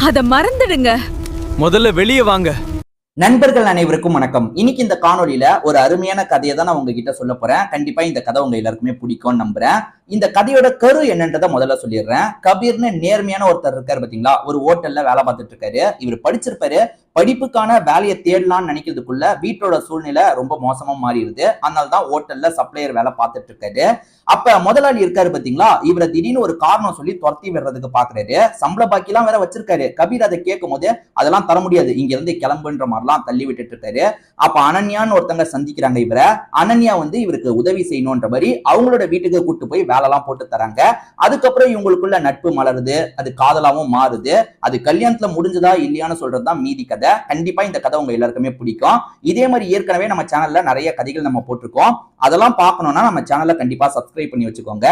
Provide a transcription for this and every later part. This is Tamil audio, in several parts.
அத மறந்துடுங்க. முதல்ல வெளியே வாங்க. நண்பர்கள் அனைவருக்கும் வணக்கம். இன்னைக்கு இந்த காணொலியில ஒரு அருமையான கதையை தான் நான் உங்ககிட்ட சொல்ல போறேன். கண்டிப்பா இந்த கதை உங்க எல்லாருக்குமே பிடிக்கும்னு நம்புறேன். இந்த கதையோட கரு என்னன்றதை முதல்ல சொல்லிடுறேன். கபீர்னு நேர்மையான ஒருத்தர் இருக்காரு பாத்தீங்களா, ஒரு ஹோட்டல்ல வேலை பார்த்துட்டு இருக்காரு. இவர் படிச்சிருப்பாரு. படிப்புக்கான வேலையை தேடலாம்னு நினைக்கிறதுக்குள்ள வீட்டோட சூழ்நிலை ரொம்ப மோசமா மாறிடுது. அதனாலதான் ஹோட்டல்ல சப்ளையர் வேலை பார்த்துட்டு இருக்காரு. அப்ப முதலாளி இருக்காரு பாத்தீங்களா, இவரை திடீர்னு ஒரு காரணம் சொல்லி துரத்தி விடுறதுக்கு பாக்குறாரு. சம்பள பாக்கி எல்லாம் வேற வச்சிருக்காரு. கபீர் அதை கேட்கும் போது அதெல்லாம் தர முடியாது, இங்க இருந்து கிளம்புன்ற மாதிரிலாம் தள்ளி விட்டுட்டு இருக்காரு. அப்ப அனன்யான்னு ஒருத்தங்க சந்திக்கிறாங்க இவரை. அனன்யா வந்து இவருக்கு உதவி செய்யணும்ன்ற மாதிரி அவங்களோட வீட்டுக்கு கூட்டு போய் வேலை எல்லாம் போட்டு தராங்க. அதுக்கப்புறம் இவங்களுக்குள்ள நட்பு மலருது. அது காதலாவும் மாறுது. அது கல்யாணத்துல முடிஞ்சதா இல்லையான்னு சொல்றதுதான் மீதி கதை. கண்டிப்பா இந்த கதை உங்க எல்லாருக்குமே பிடிக்கும். இதே மாதிரி ஏற்கனவே நம்ம சேனல்ல நிறைய கதைகள் நம்ம போட்டிருக்கோம். அதெல்லாம் பார்க்கணும்னா நம்ம சேனல்ல கண்டிப்பா சப்ஸ்கிரைப் பண்ணி வச்சுக்கோங்க.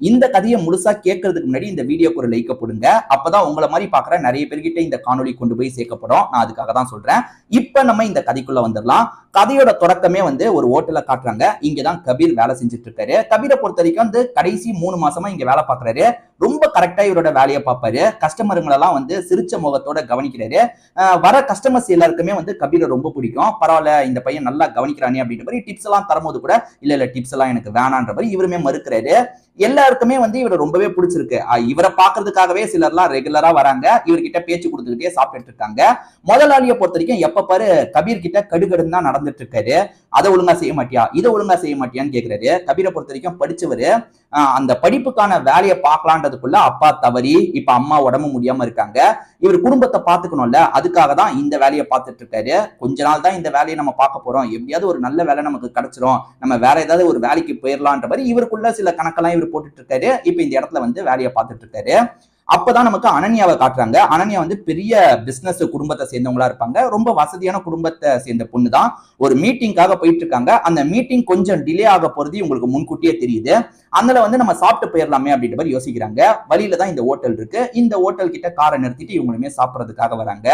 இந்த கதையை முழுசா கேட்கறதுக்கு முன்னாடி இந்த வீடியோக்கு ஒரு லைக் போடுங்க. அப்பதான் உங்களை மாதிரி பாக்குற நிறைய பேர்கிட்ட இந்த காணொலி கொண்டு போய் சேர்க்கப்படும். நான் அதுக்காக தான் சொல்றேன். இப்ப நம்ம இந்த கதைக்குள்ள வந்துடலாம். கதையோட தொடக்கமே வந்து ஒரு ஹோட்டல்ல காட்டுறாங்க. இங்கதான் கபீர் வேலை செஞ்சுட்டு இருக்காரு. கபீரை பொறுத்த வரைக்கும் வந்து கடைசி 3 மாசமா இங்க வேலை பாக்குறாரு. ரொம்ப கரெக்டா இவரோட வேலையை பார்ப்பாரு. கஸ்டமருங்களெல்லாம் வந்து சிரிச்ச முகத்தோட கவனிக்கிறாரு. வர கஸ்டமர்ஸ் எல்லாருக்குமே வந்து கபீரை ரொம்ப பிடிக்கும். பரவாயில்ல, இந்த பையன் நல்லா கவனிக்கிறானே அப்படின்ற மாதிரி டிப்ஸ் எல்லாம் தரும்போது கூட இல்ல டிப்ஸ் எல்லாம் எனக்கு வேணான்ற மாதிரி இவருமே மறுக்கிறாரு. எல்லாருக்குமே வந்து இவரை ரொம்பவே பிடிச்சிருக்கு. இவரை பாக்குறதுக்காகவே சிலர்லாம் ரெகுலரா வராங்க. இவர்கிட்ட பேச்சு கொடுத்துக்கிட்டே சாப்பிட்டு இருக்காங்க. முதலாளியை பொறுத்த வரைக்கும் எப்ப பாரு கபீர் கிட்ட கடுகடுன்னு தான் நடந்துட்டு இருக்காரு. அதை ஒழுங்கா செய்ய மாட்டியா, இதை ஒழுங்கா செய்ய மாட்டியான்னு கேக்குறாரு. கபீரை பொறுத்த வரைக்கும் படிச்சவரு. அந்த படிப்புக்கான வேலையை பார்க்கலான்றதுக்குள்ள அப்பா தவறி இப்ப அம்மா உடம்பு முடியாம இருக்காங்க. இவர் குடும்பத்தை பாத்துக்கணும்ல, அதுக்காக தான் இந்த வேலையை பார்த்துட்டு இருக்காரு. கொஞ்ச நாள் தான் இந்த வேலையை நம்ம பார்க்க போறோம், எப்படியாவது ஒரு நல்ல வேலை நமக்கு கிடைச்சிரும், நம்ம வேற ஏதாவது ஒரு வேலைக்கு போயிடலான்ற மாதிரி இவருக்குள்ள சில கணக்கெல்லாம் இவர் போட்டுட்டு இருக்காரு. இப்ப இந்த இடத்துல வந்து வேலையை பார்த்துட்டு இருக்காரு. அப்பதான் நமக்கு அனன்யாவை காட்டுறாங்க. அனன்யா வந்து பெரிய பிசினஸ் குடும்பத்தை சேர்ந்தவங்களா இருப்பாங்க. ரொம்ப வசதியான குடும்பத்தை சேர்ந்த பொண்ணு தான். ஒரு மீட்டிங்காக போயிட்டு இருக்காங்க. அந்த மீட்டிங் கொஞ்சம் டிலே ஆக போறது உங்களுக்கு முன்கூட்டியே தெரியுது. அதனால வந்து நம்ம சாப்பிட்டு போயிடலாமே அப்படின்ற மாதிரி யோசிக்கிறாங்க. வழியில தான் இந்த ஹோட்டல் இருக்கு. இந்த ஹோட்டல் கிட்ட காரை நிறுத்திட்டு இவங்களுமே சாப்பிடறதுக்காக வராங்க.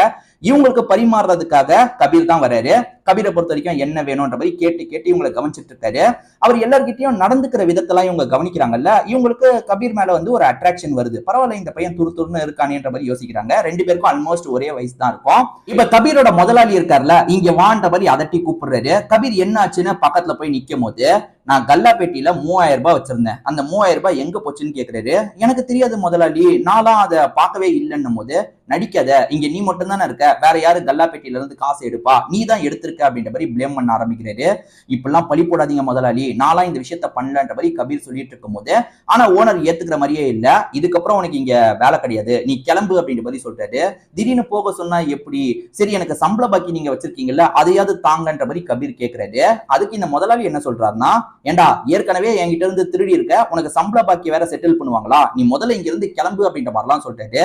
இவங்களுக்கு பரிமாறுறதுக்காக கபீர் தான் வராரு. கபீரை பொறுத்த வரைக்கும் என்ன வேணும்ன்ற மாதிரி கேட்டு இவங்களை கவனிச்சிட்டு இருக்காரு. அவர் எல்லார்கிட்டையும் நடந்துக்கிற விதத்தெல்லாம் இவங்க கவனிக்கிறாங்கல்ல, இவங்களுக்கு கபீர் மேல வந்து ஒரு அட்ராக்ஷன் வருது. பரவாயில்ல, இந்த பையன் துருன்னு இருக்கானேன்ற மாதிரி யோசிக்கிறாங்க. 2 பேருக்கும் ஆல்மோஸ்ட் ஒரே வயசு தான் இருக்கும். இப்ப கபீரோட முதலாளி இருக்காருல்ல, இங்க வான்ற மாதிரி அதட்டி கூப்பிடுறாரு. கபீர் என்ன ஆச்சுன்னு பக்கத்துல போய் நிக்கும் போது, நான் கல்லாப்பேட்டியில 3000 ரூபாய் வச்சிருந்தேன், அந்த 3000 ரூபாய் எங்க போச்சுன்னு கேக்குறாரு. எனக்கு தெரியாது முதலாளி, நான்லாம் அதை பார்க்கவே இல்லைன்னும் போது, நடிக்காத, இங்க நீ மட்டும் தானே இருக்க, வேற யாரு கல்லாப்பேட்டியில இருந்து காசு எடுப்பா, நீ தான் எடுத்திருக்க அப்படின்ற மாதிரி பிளேம் பண்ண ஆரம்பிக்கிறாரு. இப்பெல்லாம் பழி போடாதீங்க முதலாளி, நான்லாம் இந்த விஷயத்த பண்ணலன்ற மாதிரி கபீர் சொல்லிட்டு இருக்கும் போது, ஆனா ஓனர் ஏத்துக்கிற மாதிரியே இல்ல. இதுக்கப்புறம் உனக்கு இங்க வேலை கிடையாது, நீ கிளம்பு அப்படின்ற மாதிரி சொல்றாரு. திடீர்னு போக சொன்னா எப்படி, சரி எனக்கு சம்பள பாக்கி நீங்க வச்சிருக்கீங்கல்ல, அதையாவது தாங்கன்ற மாதிரி கபீர் கேட்கிறாரு. அதுக்கு இந்த முதலாளி என்ன சொல்றாருன்னா, ஏண்டா ஏற்கனவே என்கிட்ட இருந்து திருடி இருக்க, உனக்கு சம்பள பாக்கி வேற செட்டில் பண்ணுவாங்களா, நீ முதல்ல இங்க இருந்து கிளம்பு அப்படின்ற மாதிரிலாம் சொல்றாரு.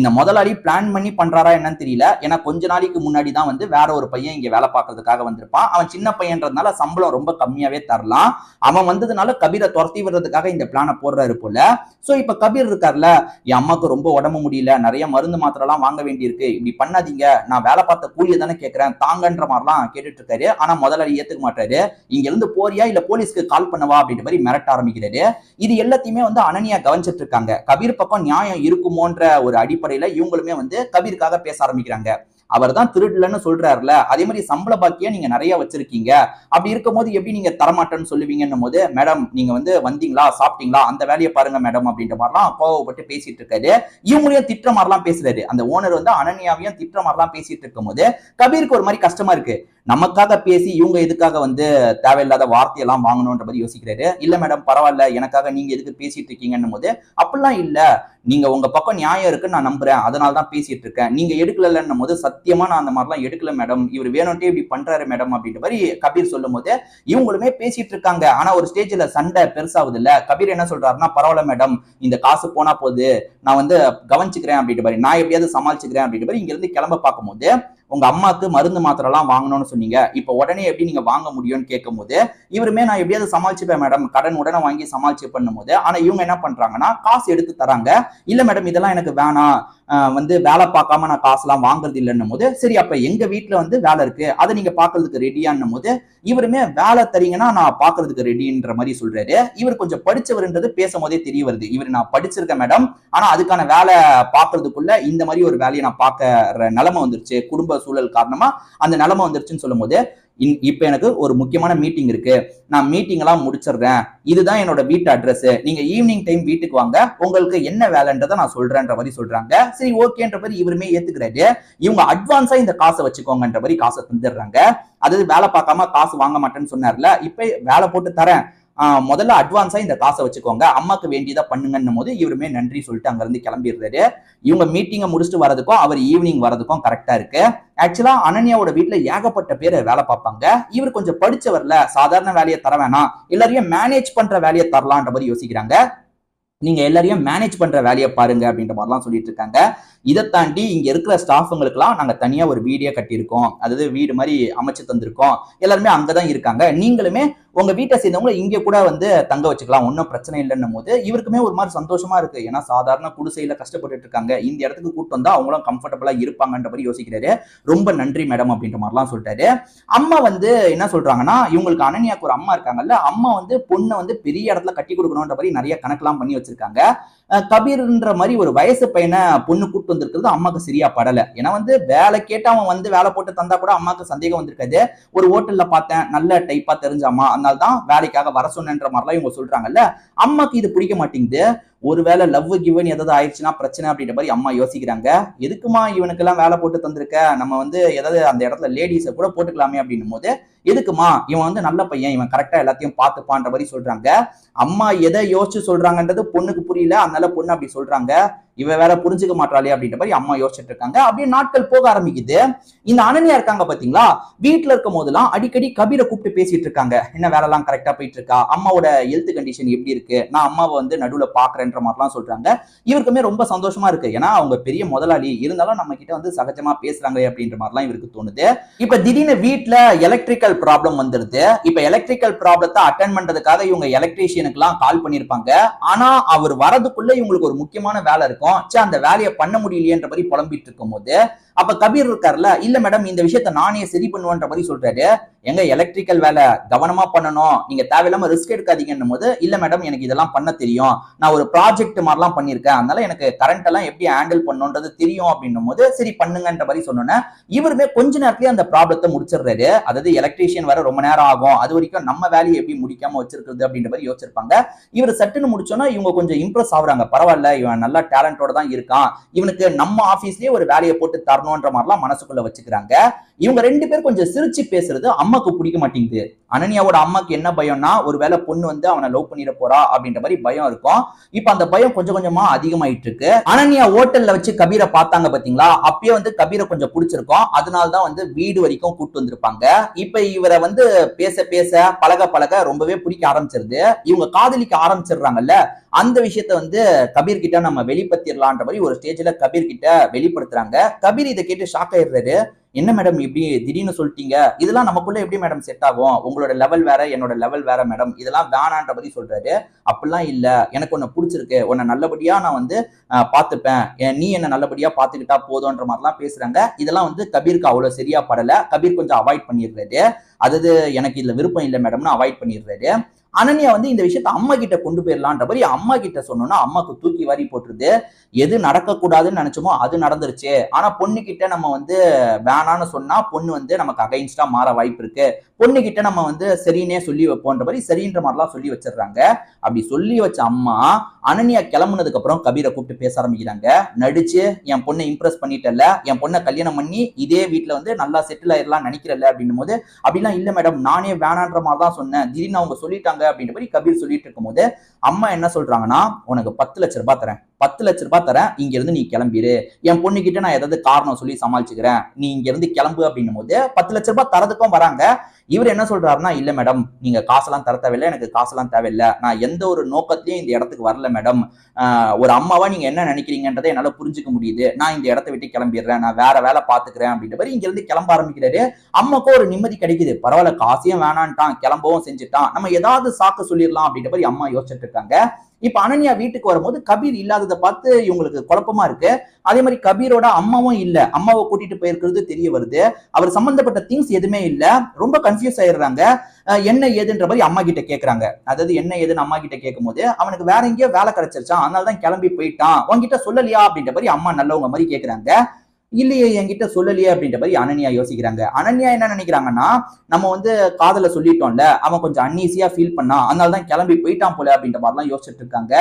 இந்த முதலாளி பிளான் பண்ணி பண்றாரா என்னன்னு தெரியல. ஏன்னா கொஞ்ச நாளைக்கு முன்னாடி தான் வந்து வேற ஒரு பையன் இங்க வேலை பார்க்கறதுக்காக வந்திருப்பான். அவன் சின்ன பையன்றதுனால சம்பளம் ரொம்ப கம்மியாவே தரலாம். அவன் வந்ததுனால கபீரை துரத்தி விடுறதுக்காக இந்த பிளானை போடுறாரு போல. சோ இப்ப கபீர் இருக்கார்ல, என் அம்மாக்கு ரொம்ப உடம்பு முடியல, நிறைய மருந்து மாத்திரை எல்லாம் வாங்க வேண்டி இருக்கு, இப்படி பண்ணாதீங்க, நான் வேலை பார்த்த கூலியை தானே கேட்கிறேன், தாங்கன்ற மாதிரிலாம் கேட்டுட்டு இருக்காரு. ஆனா முதலாளி ஏத்துக்க மாட்டாரு. இங்க இருந்து போறியா இல்ல போலீஸ்க்கு கால் பண்ணவா அப்படின்ற மாதிரி மிரட்ட ஆரம்பிக்கிறாரு. இது எல்லாத்தையுமே வந்து அனன்யா கவனிச்சிட்டு இருக்காங்க. கபீர் பக்கம் நியாயம் இருக்குமோன்ற ஒரு அடிப்படையில இவங்களுமே வந்து கபீருக்காக பேச ஆரம்பிக்கிறாங்க. அவர் தான் திருடலன்னு சொல்றாருல, அதே மாதிரி சம்பள பாக்கியா நீங்க நிறைய வச்சிருக்கீங்க, அப்படி இருக்கும் போது எப்படி நீங்க தரமாட்டேன்னு சொல்லுவீங்கன்னும் போது, மேடம் நீங்க வந்து வந்தீங்களா சாப்பிட்டீங்களா அந்த வேலையை பாருங்க மேடம் அப்படின்ற மாதிரிலாம் கோவப்பட்டு பேசிட்டு இருக்காரு. இவங்களையும் திட்டுற மாதிரிலாம் பேசுறாரு. அந்த ஓனர் வந்து அனன்யாவையும் திட்டுற மாதிரிலாம் பேசிட்டு இருக்கும் போது கபீருக்கு ஒரு மாதிரி கஷ்டமா இருக்கு. நமக்காக பேசி இவங்க எதுக்காக வந்து தேவையில்லாத வார்த்தையெல்லாம் வாங்கணும்ன்ற மாதிரி யோசிக்கிறாரு. இல்ல மேடம் பரவாயில்ல, எனக்காக நீங்க எதுக்கு பேசிட்டு இருக்கீங்கன்னும் போது, அப்படிலாம் இல்ல, நீங்க உங்க பக்கம் நியாயம் இருக்குன்னு நான் நம்புறேன், அதனால தான் பேசிட்டு இருக்கேன், நீங்க எடுக்கலன்னும் போது சத்தியமா நான் அந்த மாதிரிலாம் எடுக்கல மேடம், இவர் வேணும்ட்டே இப்படி பண்றாரு மேடம் அப்படின்ற மாதிரி கபீர் சொல்லும் போது இவங்களுமே பேசிட்டு இருக்காங்க. ஆனா ஒரு ஸ்டேஜ்ல சண்டை பெருசாகுது இல்ல. கபீர் என்ன சொல்றாருன்னா, பரவாயில்ல மேடம், இந்த காசு போனா போகுது, நான் வந்து கவனிச்சுக்கிறேன் அப்படின்ற மாதிரி, நான் எப்படியாவது சமாளிச்சுக்கிறேன் அப்படின்ற மாதிரி இங்க இருந்து கிளம்ப பார்க்கும் போது உங்க அம்மாக்கு மருந்து மாத்திரை எல்லாம் வாங்கணும்னு சொன்னீங்க, இப்ப உடனே எப்படி நீங்க வாங்க முடியும்னு கேட்கும் போது இவருமே நான் எப்படியாவது சமாளிச்சுப்பேன் மேடம், கடன் உடனே வாங்கி சமாளிச்சு பண்ணும் போது, ஆனா இவங்க என்ன பண்றாங்கன்னா காசு எடுத்து தராங்க. இல்ல மேடம் இதெல்லாம் எனக்கு வேணாம், வந்து வேலை பார்க்காம நான் காசுலாம் வாங்குறது இல்லைன்னும் போது, சரி அப்ப எங்க வீட்டுல வந்து வேலை இருக்கு, அதை நீங்க பாக்குறதுக்கு ரெடியான்னும் போது இவருமே வேலை தரீங்கன்னா நான் பாக்குறதுக்கு ரெடின்ற மாதிரி சொல்றாரு. இவர் கொஞ்சம் படிச்சவர்ன்றது பேசும் போதே தெரிய வருது. இவர் நான் படிச்சிருக்கேன் மேடம், ஆனா அதுக்கான வேலை பாக்குறதுக்குள்ள இந்த மாதிரி ஒரு வேலையை நான் பாக்குற நிலைமை வந்துருச்சு, குடும்ப சூழல் காரணமா அந்த நிலைமை வந்துருச்சுன்னு சொல்லும் போது, இப்ப எனக்கு ஒரு முக்கியமான மீட்டிங் இருக்கு, நான் மீட்டிங் எல்லாம் முடிச்சிடுறேன், இதுதான் என்னோட வீட்டு அட்ரஸ், நீங்க ஈவினிங் டைம் வீட்டுக்கு வாங்க, உங்களுக்கு என்ன வேலைன்றதை நான் சொல்றேன்ற மாதிரி சொல்றாங்க. சரி ஓகேன்ற மாதிரி இவருமே ஏத்துக்கிறாரு. இவங்க அட்வான்ஸா இந்த காசை வச்சுக்கோங்கன்ற மாதிரி காசை தந்துடுறாங்க. அதாவது வேலை பார்க்காம காசு வாங்க மாட்டேன்னு சொன்னார்ல, இப்ப வேலை போட்டு தரேன், முதல்ல அட்வான்ஸா இந்த காசை வச்சுக்கோங்க, அம்மாக்கு வேண்டியதா பண்ணுங்கன்னும் போது இவருமே நன்றி சொல்லிட்டு அங்க இருந்து கிளம்பிடுறாரு. இவங்க மீட்டிங்கை முடிச்சுட்டு வரதுக்கும் அவர் ஈவினிங் வரதுக்கும் கரெக்டா இருக்கு. ஆக்சுவலா அனன்யாவோட வீட்டுல ஏகப்பட்ட பேர் வேலை பார்ப்பாங்க. இவர் கொஞ்சம் படிச்சவர்ல, சாதாரண வேலையை தர வேணாம், எல்லாரையும் மேனேஜ் பண்ற வேலையை தரலான்ற மாதிரி யோசிக்கிறாங்க. நீங்க எல்லாரையும் மேனேஜ் பண்ற வேலையை பாருங்க அப்படின்ற மாதிரிலாம் சொல்லிட்டு இருக்காங்க. இதை தாண்டி இங்க இருக்கிற ஸ்டாஃபுங்களுக்குலாம் நாங்க தனியா ஒரு வீடியோ கட்டியிருக்கோம், அதாவது வீடு மாதிரி அமைச்சு தந்திருக்கோம், எல்லாருமே அங்கதான் இருக்காங்க, நீங்களுமே உங்க வீட்டை சேர்ந்தவங்க இங்க கூட வந்து தங்க வச்சுக்கலாம், ஒன்றும் பிரச்சனை இல்லைன்னும் போது இவருக்குமே ஒரு மாதிரி சந்தோஷமா இருக்கு. ஏன்னா சாதாரண குடிசையில கஷ்டப்பட்டு இருக்காங்க, இந்த இடத்துக்கு கூட்டு வந்தா அவங்களும் கம்ஃபர்டபுளா இருப்பாங்கன்ற மாதிரி யோசிக்கிறாரு. ரொம்ப நன்றி மேடம் அப்படின்ற மாதிரிலாம் சொல்லிட்டாரு. அம்மா வந்து என்ன சொல்றாங்கன்னா, இவங்களுக்கு அனன்யாக்கு ஒரு அம்மா இருக்காங்கல்ல, அம்மா வந்து பொண்ணை வந்து பெரிய இடத்துல கட்டி கொடுக்கணும்ன்ற மாதிரி நிறைய கணக்கெல்லாம் பண்ணி வச்சிருக்காங்க. கபீர்ன்ற மாதிரி ஒரு வயசு பையனை பொண்ணு கூட்டு வந்திருக்கிறது அம்மாக்கு சரியா படல. ஏன்னா வந்து வேலை கேட்டு அவன் வந்து வேலை போட்டு தந்தா கூட அம்மாக்கு சந்தேகம் வந்திருக்காது. ஒரு ஹோட்டல்ல பார்த்தேன், நல்ல டைப்பா தெரிஞ்ச அம்மா, அதனால தான் வேலைக்காக வர சொன்னன்ற மாதிரிலாம் இவங்க சொல்றாங்கல்ல. அம்மாக்கு இது பிடிக்க மாட்டேங்குது. ஒருவேளை லவ் கிவன் ஏதாவது ஆயிடுச்சுன்னா பிரச்சனை அப்படின்ற மாதிரி அம்மா யோசிக்கிறாங்க. எதுக்குமா இவனுக்கு எல்லாம் வேலை போட்டு தந்திருக்க, நம்ம வந்து ஏதாவது அந்த இடத்துல லேடிஸை கூட போட்டுக்கலாமே அப்படின்னும் போது, எதுக்குமா, இவன் வந்து நல்ல பையன், இவன் கரெக்டா எல்லாத்தையும் பார்த்துப்பான்ற மாதிரி சொல்றாங்க. அம்மா எதை யோசிச்சு சொல்றாங்கன்றது பொண்ணுக்கு புரியல, அதனால பொண்ணு அப்படி சொல்றாங்க. இவ வேற புரிஞ்சுக்க மாட்டாளே அப்படின்ற மாதிரி அம்மா யோசிச்சுட்டு இருக்காங்க. அப்படியே நாட்கள் போக ஆரம்பிக்குது. இந்த அனன்யா இருக்காங்க பாத்தீங்களா, வீட்டுல இருக்கும் போதெல்லாம் அடிக்கடி கபீரை கூப்பிட்டு பேசிட்டு இருக்காங்க. என்ன வேலை எல்லாம் கரெக்டா போயிட்டு இருக்கா, அம்மாவோட ஹெல்த் கண்டிஷன் எப்படி இருக்கு, நான் அம்மாவை வந்து நடுவுல பாக்குறேன்ற மாதிரிலாம் சொல்றாங்க. இவருக்குமே ரொம்ப சந்தோஷமா இருக்கு. ஏன்னா அவங்க பெரிய முதலாளி, இருந்தாலும் நம்ம கிட்ட வந்து சகஜமா பேசுறாங்க அப்படின்ற மாதிரிலாம் இவருக்கு தோணுது. இப்ப திடீர்னு வீட்டுல எலக்ட்ரிக்கல் ப்ராப்ளம் வந்துருது. இப்ப எலக்ட்ரிக்கல் ப்ராப்ளத்தை அட்டென்ட் பண்றதுக்காக இவங்க எலக்ட்ரீஷியனுக்கு எல்லாம் கால் பண்ணிருப்பாங்க. ஆனா அவர் வரதுக்குள்ள இவங்களுக்கு ஒரு முக்கியமான வேலை இருக்கும், அந்த வேலையை பண்ண முடியலையேன்ற மாதிரி புலம்பிட்டு இருக்கும் போது, அப்ப கபீர் இருக்காருல்ல, இல்ல மேடம் இந்த விஷயத்த நானே சரி பண்ணுவேன்ற மாதிரி சொல்றாரு. எங்க எலக்ட்ரிக்கல் வேலை கவனமா பண்ணணும், நீங்க தேவையில்லாம ரிஸ்க் எடுக்காதீங்கன்னும் போது, இல்ல மேடம் எனக்கு இதெல்லாம் பண்ண தெரியும், நான் ஒரு ப்ராஜெக்ட் மாதிரிலாம் பண்ணிருக்கேன், அதனால எனக்கு கரண்ட் எல்லாம் எப்படி ஹேண்டில் பண்ணணும்ன்றது தெரியும் அப்படின்னும் போது சரி பண்ணுங்கன்ற மாதிரி சொன்னோன்னே இவருமே கொஞ்ச நேரத்திலேயே அந்த ப்ராப்ளத்தை முடிச்சிடுறாரு. அதாவது எலக்ட்ரீஷியன் வர ரொம்ப நேரம் ஆகும், அது வரைக்கும் நம்ம வேலையை எப்படி முடிக்காம வச்சிருக்கிறது அப்படின்ற மாதிரி யோசிச்சிருப்பாங்க. இவர் சட்டுன்னு முடிச்சோன்னா இவங்க கொஞ்சம் இம்ப்ரெஸ் ஆகுறாங்க. பரவாயில்ல, இவன் நல்லா டேலண்டோட தான் இருக்கான், இவனுக்கு நம்ம ஆபீஸ்லயே ஒரு வேலையை போட்டு தரணும்ன்ற மாதிரிலாம் மனசுக்குள்ள வச்சுக்கிறாங்க. இவங்க ரெண்டு பேரும் கொஞ்சம் சிரிச்சு பேசுறது அம்மாக்கு பிடிக்க மாட்டேங்குது. அனன்யாவோட அம்மாக்கு என்ன பயம்னா, ஒருவேளை பொண்ணு வந்து அவனை லவ் பண்ணிட போறா அப்படின்ற மாதிரி பயம் இருக்கும். இப்ப அந்த பயம் கொஞ்சம் கொஞ்சமா அதிகமாயிட்டு இருக்கு. அனன்யா ஹோட்டல்ல வச்சு கபீரை பார்த்தாங்க பாத்தீங்களா, அப்பயே வந்து கபீரை கொஞ்சம் பிடிச்சிருக்கும், அதனாலதான் வந்து வீடு வரைக்கும் கூட்டு வந்திருப்பாங்க. இப்ப இவரை வந்து பேச பேச பழக பழக ரொம்பவே பிடிக்க ஆரம்பிச்சிருது. இவங்க காதலிக்க ஆரம்பிச்சிடுறாங்கல்ல, அந்த விஷயத்த வந்து கபீர் கிட்ட நம்ம வெளிப்படுத்திடலான்ற மாதிரி ஒரு ஸ்டேஜ்ல கபீர் கிட்ட வெளிப்படுத்துறாங்க. கபீர் இதை கேட்டு ஷாக் ஆயிடுறாரு. என்ன மேடம் இப்படி திடீர்னு சொல்லிட்டீங்க, இதெல்லாம் நமக்குள்ள எப்படி மேடம் செட் ஆகும், உங்களோட லெவல் வேற என்னோட லெவல் வேற மேடம், இதெல்லாம் வேணான்ற மாதிரி சொல்றாரு. அப்படிலாம் இல்ல, எனக்கு உன்னை பிடிச்சிருக்கு, உன்னை நல்லபடியா நான் வந்து பார்த்துப்பேன், நீ என்ன நல்லபடியா பார்த்துக்கிட்டா போதும்ன்ற மாதிரிலாம் பேசுறாங்க. இதெல்லாம் வந்து கபீருக்கு அவ்வளவு சரியா படல. கபீர் கொஞ்சம் அவாய்ட் பண்ணிடுறாரு. அதாவது எனக்கு இதுல விருப்பம் இல்லை மேடம்னு அவாய்ட் பண்ணிடுறாரு. அனன்யா வந்து இந்த விஷயத்த அம்மா கிட்ட கொண்டு போயிடலான்ற மாதிரி அம்மா கிட்ட சொன்னோம்னா அம்மாக்கு தூக்கி வாரி போட்டுருது. எது நடக்கக்கூடாதுன்னு நினைச்சோமோ அது நடந்துருச்சு. ஆனா பொண்ணு கிட்ட நம்ம வந்து வேணான்னு சொன்னா பொண்ணு வந்து நமக்கு அகைன்ஸ்டா மாற வாய்ப்பு இருக்கு, பொண்ணு கிட்ட நம்ம வந்து சரின்னே சொல்லி வைப்போன்ற மாதிரி சரின்ற மாதிரிலாம் சொல்லி வச்சிடுறாங்க. அப்படி சொல்லி வச்ச அம்மா அனன்யா கிளம்புனதுக்கு அப்புறம் கபீரை கூப்பிட்டு பேச ஆரம்பிக்கிறாங்க. நடிச்சு என் பொண்ணை இம்ப்ரெஸ் பண்ணிட்டல, என் பொண்ணை கல்யாணம் பண்ணி இதே வீட்டுல வந்து நல்லா செட்டில் ஆயிடலாம் நினைக்கிறல்ல அப்படின்னும் போது, அப்படிலாம் இல்ல மேடம், நானே வேணான்ற மாதிரி தான் சொன்னேன், திடீர்னு அவங்க சொல்லிட்டாங்க அப்படின்ற மாதிரி கபீர் சொல்லிட்டு இருக்கும் போது அம்மா என்ன சொல்றாங்கன்னா, உனக்கு 10 லட்சம் ரூபாய் தரேன், 10 லட்ச ரூபாய் தரேன், இங்க இருந்து நீ கிளம்பிடு, என் பொண்ணு கிட்ட நான் ஏதாவது காரணம் சொல்லி சமாளிச்சுக்கிறேன், நீ இங்க இருந்து கிளம்பு அப்படின்னும் போது 10 லட்ச ரூபாய் தரதுக்கும் வராங்க. இவர் என்ன சொல்றாருன்னா, இல்ல மேடம், நீங்க காசெல்லாம் தர தேவையில்லை, எனக்கு காசெல்லாம் தேவையில்லை, நான் எந்த ஒரு நோக்கத்திலயும் இந்த இடத்துக்கு வரல மேடம், ஒரு அம்மாவா நீங்க என்ன நினைக்கிறீங்கன்றதை என்னால புரிஞ்சுக்க முடியுது, நான் இந்த இடத்த விட்டு கிளம்பிடுறேன், நான் வேற வேலை பாத்துக்கிறேன் அப்படின்ற மாதிரி இங்க இருந்து கிளம்ப ஆரம்பிக்கிறாரு. அம்மாக்கும் ஒரு நிம்மதி கிடைக்குது, பரவாயில்ல காசையும் வேணான்ட்டான், கிளம்பவும் செஞ்சுட்டான், நம்ம ஏதாவது சாக்கு சொல்லிடலாம் அப்படின்ற மாதிரி அம்மா யோசிச்சுட்டு இருக்காங்க. இப்ப அனன்யா வீட்டுக்கு வரும்போது கபீர் இல்லாததை பார்த்து இவங்களுக்கு குழப்பமா இருக்கு. அதே மாதிரி கபீரோட அம்மாவும் இல்ல, அம்மாவை கூட்டிட்டு போயிருக்கிறது தெரிய வருது. அவர் சம்பந்தப்பட்ட திங்ஸ் எதுவுமே இல்ல. ரொம்ப கன்ஃபியூஸ் ஆயிடுறாங்க. என்ன ஏதுன்ற மாதிரி அம்மா கிட்ட கேக்குறாங்க. அதாவது என்ன ஏதுன்னு அம்மா கிட்ட கேட்கும் போது, அவனுக்கு வேற எங்கேயோ வேலை கிடைச்சிருச்சான், அதனாலதான் கிளம்பி போயிட்டான், உன்கிட்ட சொல்லலையா அப்படின்ற மாதிரி அம்மா நல்லவங்க மாதிரி கேக்குறாங்க. இல்லையே, என்கிட்ட சொல்லலையே அப்படின்ற மாதிரி அனன்யா யோசிக்கிறாங்க. அனன்யா என்ன நினைக்கிறாங்கன்னா, நம்ம காதல சொல்லிட்டோம்ல, அவன் கொஞ்சம் அன்ஈசியா ஃபீல் பண்ணா, அதனாலதான் கிளம்பி போயிட்டான் போல அப்படின்ற மாதிரிலாம் யோசிச்சுட்டு இருக்காங்க.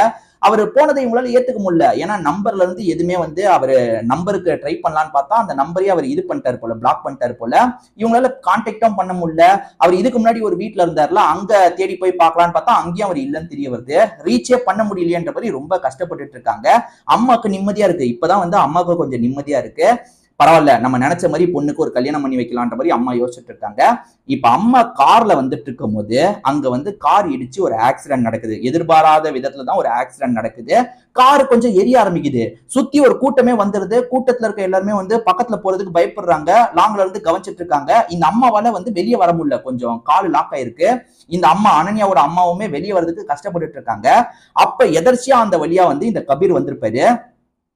அவர் போனதை இவங்களால ஏத்துக்க முடியல. ஏன்னா நம்பர்ல இருந்து எதுவுமே அவரு நம்பருக்கு ட்ரை பண்ணலான்னு பார்த்தா அந்த நம்பரே அவர் இது பண்ணிட்டாரு போல, பிளாக் பண்ணிட்டாரு போல. இவங்களால கான்டாக்டும் பண்ண முடியல. அவர் இதுக்கு முன்னாடி ஒரு வீட்டுல இருந்தாருல, அங்க தேடி போய் பார்க்கலான்னு பார்த்தா அங்கேயும் அவர் இல்லைன்னு தெரிய வருது. ரீச்சே பண்ண முடியலையன்ற மாதிரி ரொம்ப கஷ்டப்பட்டுட்டு இருக்காங்க. அம்மாவுக்கு நிம்மதியா இருக்கு. இப்பதான் அம்மாவுக்கு கொஞ்சம் நிம்மதியா இருக்கு. பரவாயில்ல, நம்ம நினைச்ச மாதிரி பொண்ணுக்கு ஒரு கல்யாணம் பண்ணி வைக்கலான்ற மாதிரி அம்மா யோசிச்சுட்டு இருக்காங்க. இப்ப அம்மா கார்ல வந்துட்டு இருக்கும் போது அங்க கார் இடிச்சு ஒரு ஆக்சிடென்ட் நடக்குது. எதிர்பாராத விதத்துல தான் ஒரு ஆக்சிடென்ட் நடக்குது. கார் கொஞ்சம் எரிய ஆரம்பிக்குது. சுத்தி ஒரு கூட்டமே வந்துருது. கூட்டத்துல இருக்க எல்லாருமே பக்கத்துல போறதுக்கு பயப்படுறாங்க. லாங்ல இருந்து கவனிச்சிட்டு இருக்காங்க. இந்த அம்மாவால வெளியே வர முடியல, கொஞ்சம் கால் லாக் ஆயிருக்கு. இந்த அம்மா அனன்யாவோட அம்மாவுமே வெளியே வர்றதுக்கு கஷ்டப்பட்டுட்டு இருக்காங்க. அப்ப எதர்ச்சியா அந்த வழியா இந்த கபீர் வந்திருப்பாரு.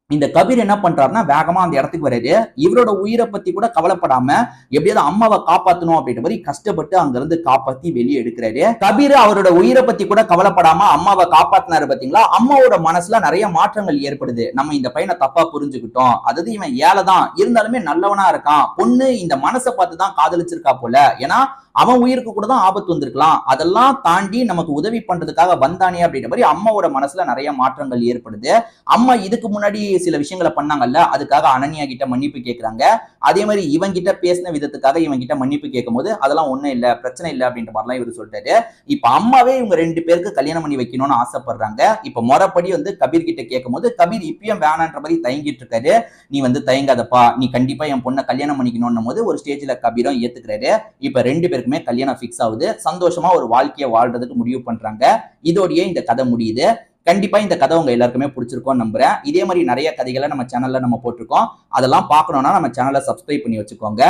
இந்த கபீர் என்ன பண்றாருன்னா, வேகமா அந்த இடத்துக்கு வராரு. இவரோட உயிரை பத்தி கூட கவலைப்படாம எப்படியாவது அம்மாவை காப்பாத்தணும் அப்படின்ற மாதிரி கஷ்டப்பட்டு அங்க இருந்து காப்பாத்தி வெளியே எடுக்கிறாரு. கபீர் அவரோட உயிரை பத்தி கூட கவலைப்படாம அம்மாவை காப்பாத்தினாரு. பாத்தீங்களா, அம்மாவோட மனசுல நிறைய மாற்றங்கள் ஏற்படுது. நம்ம இந்த பையனை தப்பா புரிஞ்சுக்கிட்டோம், அதாவது இவன் ஏழைதான் இருந்தாலுமே நல்லவனா இருக்கான், பொண்ணு இந்த மனசை பார்த்துதான் காதலிச்சிருக்கா போல, ஏன்னா அவன் உயிருக்கு கூட தான் ஆபத்து வந்திருக்கலாம், அதெல்லாம் தாண்டி நமக்கு உதவி பண்றதுக்காக வந்தானே அப்படின்ற மாதிரி அம்மாவோட மனசுல நிறைய மாற்றங்கள் ஏற்படுது. அம்மா இதுக்கு முன்னாடி சில விஷயங்களை பண்ணாங்கல்ல, அதுக்காக அனன்யா கிட்ட மன்னிப்பு கேட்கிறாங்க. அதே மாதிரி இவன் கிட்ட பேசின விதத்துக்காக இவன் கிட்ட மன்னிப்பு கேட்கும் போது அதெல்லாம் ஒண்ணும் இல்ல, பிரச்சனை இல்ல அப்படின்ற மாதிரிலாம் இவர் சொல்லிட்டாரு. இப்ப அம்மாவே இவங்க 2 பேருக்கு கல்யாணம் பண்ணி வைக்கணும்னு ஆசைப்படுறாங்க. இப்ப முறைப்படி கபீர் கிட்ட கேட்கும் போது கபீர் இப்பயும் வேணான்ற மாதிரி தயங்கிட்டு இருக்காரு. நீ தயங்காதப்பா, நீ கண்டிப்பா என் பொண்ணை கல்யாணம் பண்ணிக்கணும்னும் போது ஒரு ஸ்டேஜ்ல கபீரும் ஏத்துக்கிறாரு. இப்ப 2 பேருக்குமே கல்யாணம் பிக்ஸ் ஆகுது. சந்தோஷமா ஒரு வாழ்க்கையை வாழ்றதுக்கு முடிவு பண்றாங்க. இதோடயே இந்த கதை முடியுது. கண்டிப்பா இந்த கதை உங்க எல்லாருக்குமே பிடிச்சிருக்கும் நம்புறேன். இதே மாதிரி நிறைய கதைகளை நம்ம சேனல்ல நம்ம போட்டிருக்கோம். அதெல்லாம் பார்க்கணும்னா நம்ம சேனலை சப்ஸ்கிரைப் பண்ணி வச்சுக்கோங்க.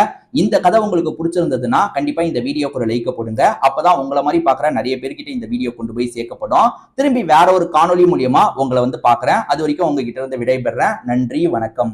இந்த கதை உங்களுக்கு பிடிச்சிருந்ததுன்னா கண்டிப்பா இந்த வீடியோக்கு ஒரு லைக் போடுங்க. அப்பதான் உங்களை மாதிரி பாக்குற நிறைய பேர்கிட்ட இந்த வீடியோ கொண்டு போய் சேர்க்கப்படும். திரும்பி வேற ஒரு காணொலி மூலியமா உங்களை பாக்குறேன். அது வரைக்கும் உங்ககிட்ட இருந்து விடைபெறேன். நன்றி, வணக்கம்.